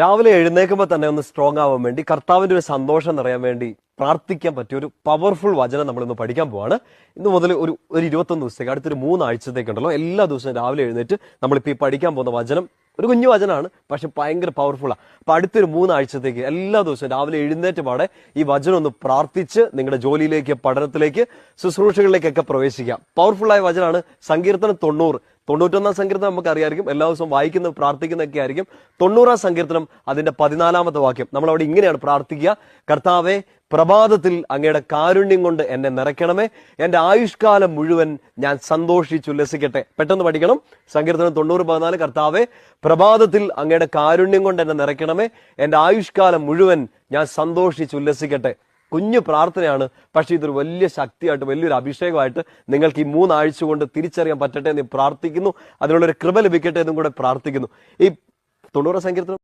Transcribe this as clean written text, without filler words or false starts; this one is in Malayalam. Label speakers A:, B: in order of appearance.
A: രാവിലെ എഴുന്നേൽക്കുമ്പോൾ തന്നെ ഒന്ന് സ്ട്രോങ് ആവാൻ വേണ്ടി, കർത്താവിന്റെ ഒരു സന്തോഷം നിറയാൻ വേണ്ടി പ്രാർത്ഥിക്കാൻ പറ്റിയ ഒരു പവർഫുൾ വചനം നമ്മൾ ഇന്ന് പഠിക്കാൻ പോവാണ്. ഇന്ന് മുതൽ ഒരു 21 ദിവസത്തേക്ക്, അടുത്തൊരു 3 ആഴ്ചത്തേക്കുണ്ടല്ലോ, എല്ലാ ദിവസവും രാവിലെ എഴുന്നേറ്റ് നമ്മളിപ്പോൾ ഈ പഠിക്കാൻ പോകുന്ന വചനം ഒരു കുഞ്ഞു വചനമാണ്, പക്ഷെ ഭയങ്കര പവർഫുള്ളാണ്. അപ്പൊ അടുത്തൊരു 3 ആഴ്ചത്തേക്ക് എല്ലാ ദിവസവും രാവിലെ എഴുന്നേറ്റ് പാടെ ഈ വചനം ഒന്ന് പ്രാർത്ഥിച്ച് നിങ്ങളുടെ ജോലിയിലേക്ക്, പഠനത്തിലേക്ക്, ശുശ്രൂഷകളിലേക്കൊക്കെ പ്രവേശിക്കാം. പവർഫുള്ളായ വചനമാണ്. സങ്കീർത്തനം 91 സങ്കീർത്തനം നമുക്ക് അറിയാമായിരിക്കും, എല്ലാ ദിവസവും വായിക്കുന്ന പ്രാർത്ഥിക്കുന്നതൊക്കെ ആയിരിക്കും. 90 സങ്കീർത്തനം അതിന്റെ 14 വാക്യം നമ്മളവിടെ ഇങ്ങനെയാണ് പ്രാർത്ഥിക്കുക: കർത്താവെ, പ്രഭാതത്തിൽ അങ്ങയുടെ കാരുണ്യം കൊണ്ട് എന്നെ നിറയ്ക്കണമേ, എന്റെ ആയുഷ്കാലം മുഴുവൻ ഞാൻ സന്തോഷിച്ചുല്ലസിക്കട്ടെ. പെട്ടെന്ന് പഠിക്കണം. സങ്കീർത്തനം 90:14. കർത്താവെ, പ്രഭാതത്തിൽ അങ്ങയുടെ കാരുണ്യം കൊണ്ട് എന്നെ നിറയ്ക്കണമേ, എന്റെ ആയുഷ്കാലം മുഴുവൻ ഞാൻ സന്തോഷിച്ചുല്ലസിക്കട്ടെ. കുഞ്ഞു പ്രാർത്ഥനയാണ്, പക്ഷെ ഇതൊരു വലിയ ശക്തിയായിട്ട്, വലിയൊരു അഭിഷേകമായിട്ട് നിങ്ങൾക്ക് ഈ 3 ആഴ്ച കൊണ്ട് തിരിച്ചറിയാൻ പറ്റട്ടെ എന്ന് പ്രാർത്ഥിക്കുന്നു. അതിനുള്ളൊരു കൃപ ലഭിക്കട്ടെ എന്നും കൂടെ പ്രാർത്ഥിക്കുന്നു. ഈ 90 സങ്കീർത്തനം